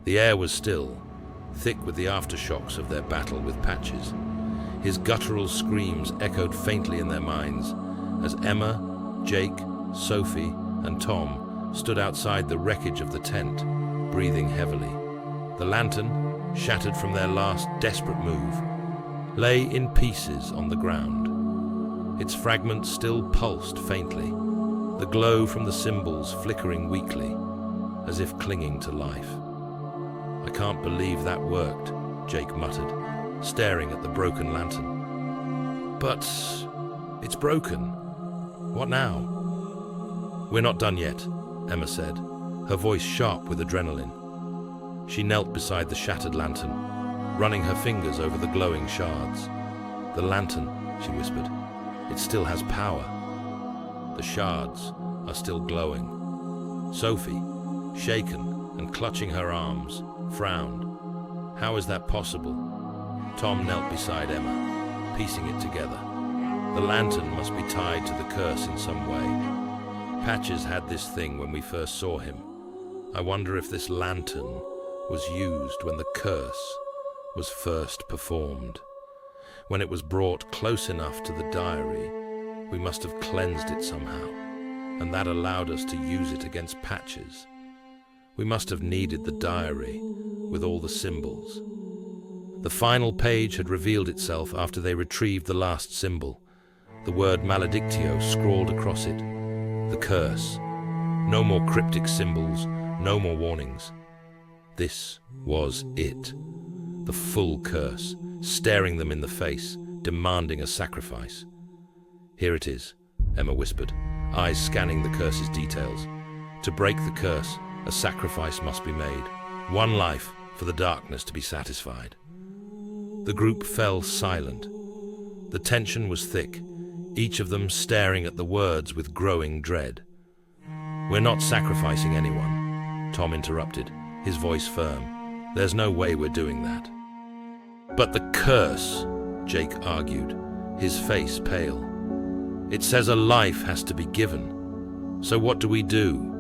The air was still, thick with the aftershocks of their battle with Patches. His guttural screams echoed faintly in their minds as Emma, Jake, Sophie, and Tom stood outside the wreckage of the tent, breathing heavily. The lantern, shattered from their last desperate move, lay in pieces on the ground. Its fragments still pulsed faintly, the glow from the symbols flickering weakly, as if clinging to life. "I can't believe that worked," Jake muttered, staring at the broken lantern. "But it's broken. What now?" "We're not done yet," Emma said, her voice sharp with adrenaline. She knelt beside the shattered lantern, running her fingers over the glowing shards. "The lantern," she whispered, "it still has power. The shards are still glowing." Sophie, shaken and clutching her arms, frowned. "How is that possible?" Tom knelt beside Emma, piecing it together. The lantern must be tied to the curse in some way. Patches had this thing when we first saw him. I wonder if this lantern was used when the curse was first performed. When it was brought close enough to the diary, we must have cleansed it somehow, and that allowed us to use it against Patches. We must have needed the diary with all the symbols. The final page had revealed itself after they retrieved the last symbol, the word maledictio scrawled across it. The curse. No more cryptic symbols, no more warnings. This was it. The full curse, staring them in the face, demanding a sacrifice. "Here it is," Emma whispered, eyes scanning the curse's details. "To break the curse, a sacrifice must be made. One life for the darkness to be satisfied." The group fell silent. The tension was thick, each of them staring at the words with growing dread. "We're not sacrificing anyone," Tom interrupted, his voice firm. "There's no way we're doing that." "But the curse," Jake argued, his face pale. "It says a life has to be given. So what do we do?"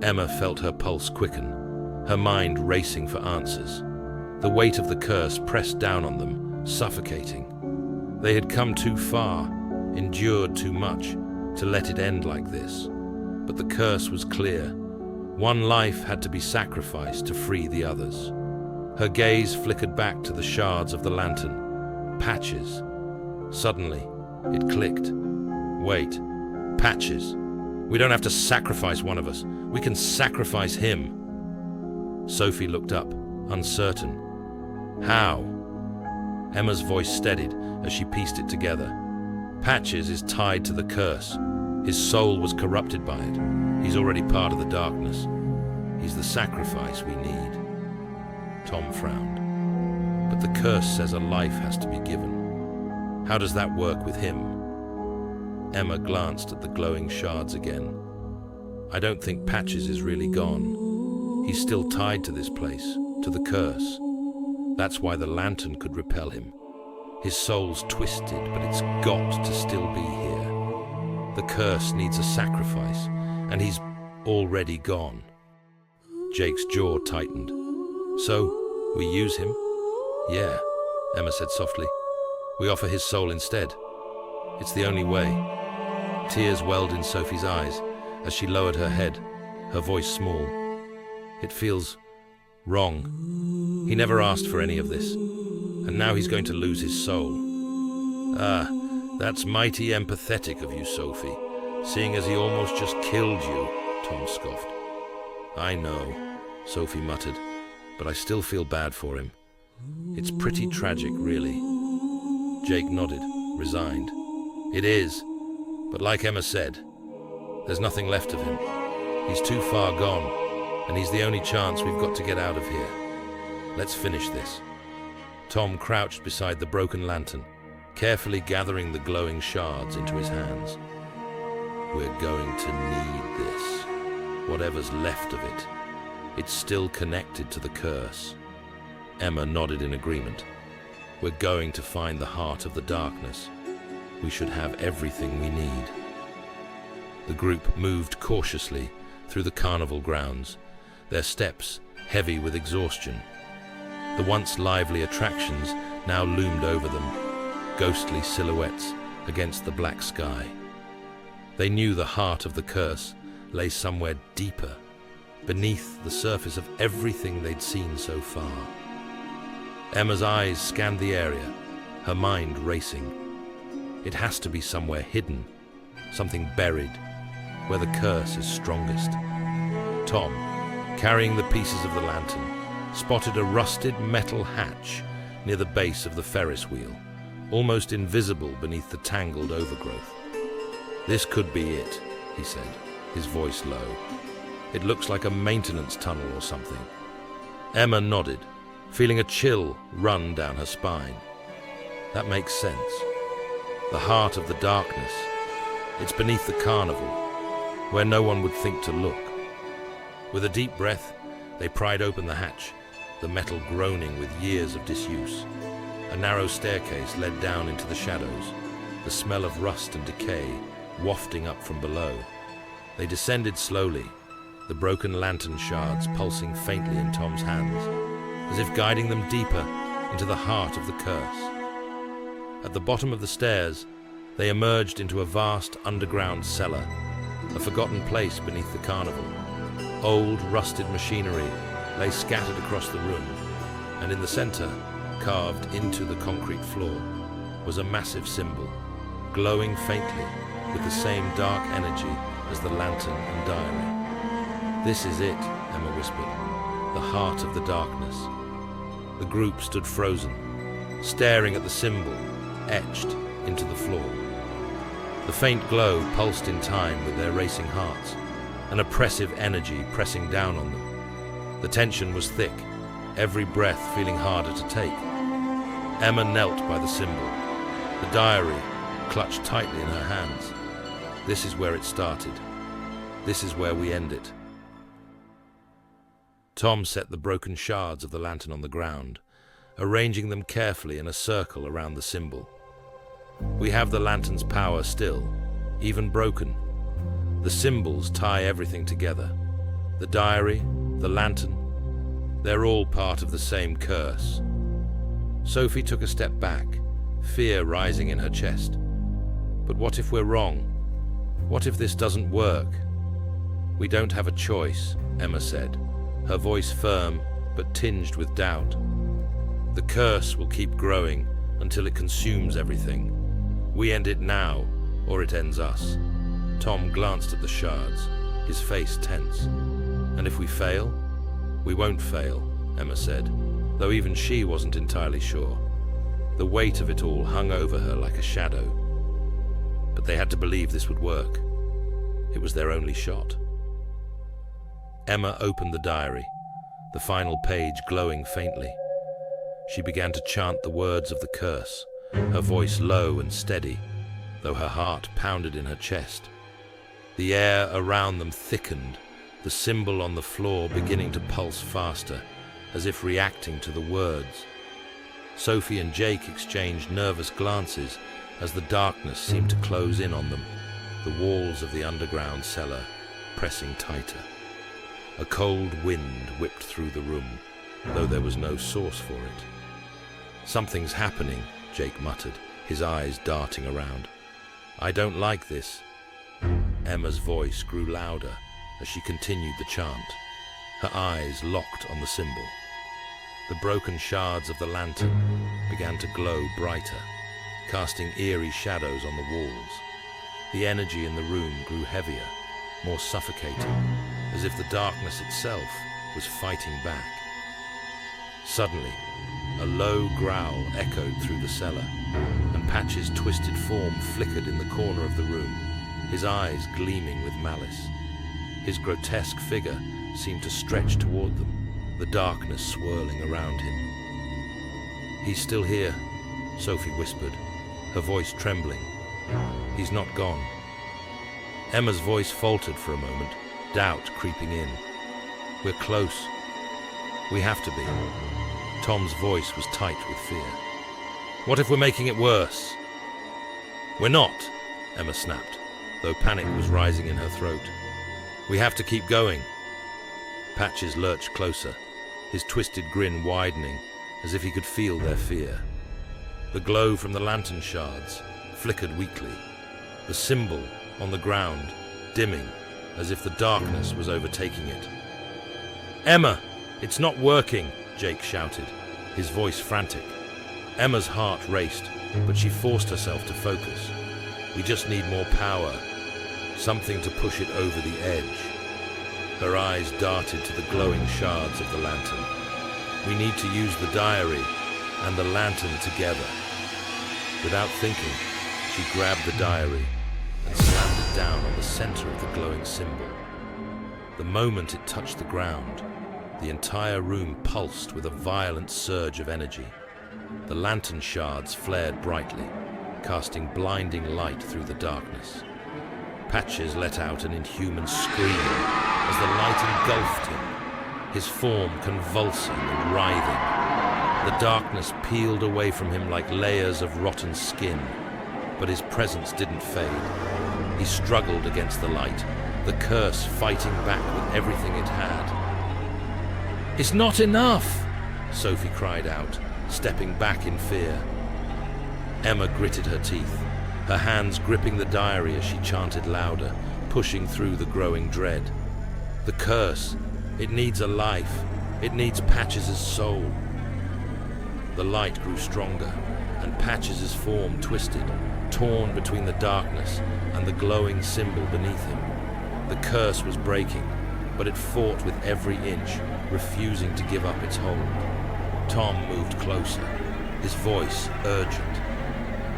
Emma felt her pulse quicken, her mind racing for answers. The weight of the curse pressed down on them, suffocating. They had come too far, endured too much, to let it end like this. But the curse was clear. One life had to be sacrificed to free the others. Her gaze flickered back to the shards of the lantern. Patches. Suddenly, it clicked. "Wait, Patches. We don't have to sacrifice one of us. We can sacrifice him." Sophie looked up, uncertain. "How?" Emma's voice steadied as she pieced it together. "Patches is tied to the curse. His soul was corrupted by it. He's already part of the darkness. He's the sacrifice we need." Tom frowned. "But the curse says a life has to be given. How does that work with him?" Emma glanced at the glowing shards again. "I don't think Patches is really gone. He's still tied to this place, to the curse. That's why the lantern could repel him. His soul's twisted, but it's got to still be here. The curse needs a sacrifice, and he's already gone." Jake's jaw tightened. "So, we use him?" "Yeah," Emma said softly. "We offer his soul instead. It's the only way." Tears welled in Sophie's eyes as she lowered her head, her voice small. "It feels wrong. He never asked for any of this, and now he's going to lose his soul." "Ah, that's mighty empathetic of you, Sophie, seeing as he almost just killed you," Tom scoffed. "I know," Sophie muttered, "but I still feel bad for him. It's pretty tragic, really." Jake nodded, resigned. "It is, but like Emma said, there's nothing left of him. He's too far gone, and he's the only chance we've got to get out of here. Let's finish this." Tom crouched beside the broken lantern, carefully gathering the glowing shards into his hands. "We're going to need this. Whatever's left of it. It's still connected to the curse." Emma nodded in agreement. "We're going to find the heart of the darkness. We should have everything we need." The group moved cautiously through the carnival grounds, their steps heavy with exhaustion. The once lively attractions now loomed over them, ghostly silhouettes against the black sky. They knew the heart of the curse lay somewhere deeper, beneath the surface of everything they'd seen so far. Emma's eyes scanned the area, her mind racing. It has to be somewhere hidden, something buried, where the curse is strongest. Tom, carrying the pieces of the lantern, spotted a rusted metal hatch near the base of the Ferris wheel, almost invisible beneath the tangled overgrowth. "This could be it," he said, his voice low. "It looks like a maintenance tunnel or something." Emma nodded, feeling a chill run down her spine. That makes sense. The heart of the darkness. It's beneath the Carnival, where no one would think to look. With a deep breath, they pried open the hatch, the metal groaning with years of disuse. A narrow staircase led down into the shadows, the smell of rust and decay wafting up from below. They descended slowly, the broken lantern shards pulsing faintly in Tom's hands, as if guiding them deeper into the heart of the curse. At the bottom of the stairs, they emerged into a vast underground cellar, a forgotten place beneath the Carnival. Old, rusted machinery lay scattered across the room, and in the center, carved into the concrete floor, was a massive symbol, glowing faintly with the same dark energy as the lantern and diary. "This is it," Emma whispered, "the heart of the darkness." The group stood frozen, staring at the symbol etched into the floor. The faint glow pulsed in time with their racing hearts, an oppressive energy pressing down on them. The tension was thick, every breath feeling harder to take. Emma knelt by the symbol, the diary clutched tightly in her hands. This is where it started. This is where we end it. Tom set the broken shards of the lantern on the ground, arranging them carefully in a circle around the symbol. "We have the lantern's power still, even broken. The symbols tie everything together. The diary, the lantern, they're all part of the same curse." Sophie took a step back, fear rising in her chest. "But what if we're wrong? What if this doesn't work?" "We don't have a choice," Emma said, her voice firm but tinged with doubt. "The curse will keep growing until it consumes everything. We end it now, or it ends us." Tom glanced at the shards, his face tense. "And if we fail?" "We won't fail," Emma said, though even she wasn't entirely sure. The weight of it all hung over her like a shadow. But they had to believe this would work. It was their only shot. Emma opened the diary, the final page glowing faintly. She began to chant the words of the curse, her voice low and steady, though her heart pounded in her chest. The air around them thickened, the symbol on the floor beginning to pulse faster, as if reacting to the words. Sophie and Jake exchanged nervous glances as the darkness seemed to close in on them, the walls of the underground cellar pressing tighter. A cold wind whipped through the room, though there was no source for it. "Something's happening," Jake muttered, his eyes darting around. "I don't like this." Emma's voice grew louder as she continued the chant, her eyes locked on the symbol. The broken shards of the lantern began to glow brighter, casting eerie shadows on the walls. The energy in the room grew heavier, more suffocating, as if the darkness itself was fighting back. Suddenly, a low growl echoed through the cellar, and Patch's twisted form flickered in the corner of the room, his eyes gleaming with malice. His grotesque figure seemed to stretch toward them, the darkness swirling around him. "He's still here," Sophie whispered, her voice trembling. "He's not gone." Emma's voice faltered for a moment, doubt creeping in. "We're close. We have to be." Tom's voice was tight with fear. "What if we're making it worse?" "We're not," Emma snapped, though panic was rising in her throat. "We have to keep going." Patches lurched closer, his twisted grin widening as if he could feel their fear. The glow from the lantern shards flickered weakly, the symbol on the ground dimming as if the darkness was overtaking it. "Emma, it's not working," Jake shouted, his voice frantic. Emma's heart raced, but she forced herself to focus. "We just need more power, something to push it over the edge." Her eyes darted to the glowing shards of the lantern. "We need to use the diary and the lantern together." Without thinking, she grabbed the diary and slammed it down on the center of the glowing symbol. The moment it touched the ground, the entire room pulsed with a violent surge of energy. The lantern shards flared brightly, casting blinding light through the darkness. Patches let out an inhuman scream as the light engulfed him, his form convulsing and writhing. The darkness peeled away from him like layers of rotten skin, but his presence didn't fade. He struggled against the light, the curse fighting back with everything it had. "It's not enough!" Sophie cried out, stepping back in fear. Emma gritted her teeth, her hands gripping the diary as she chanted louder, pushing through the growing dread. "The curse, it needs a life. It needs Patches' soul." The light grew stronger, and Patches' form twisted, torn between the darkness and the glowing symbol beneath him. The curse was breaking, but it fought with every inch, refusing to give up its hold. Tom moved closer, his voice urgent.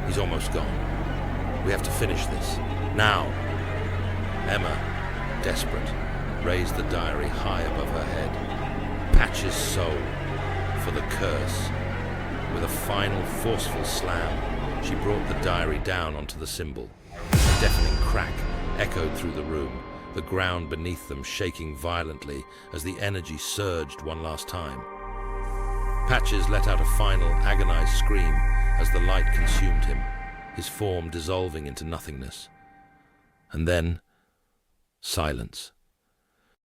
"He's almost gone. We have to finish this. Now!" Emma, desperate, raised the diary high above her head. Patches' soul for the curse. With a final, forceful slam, she brought the diary down onto the symbol. A deafening crack echoed through the room, the ground beneath them shaking violently as the energy surged one last time. Patches let out a final, agonized scream as the light consumed him, his form dissolving into nothingness. And then, silence.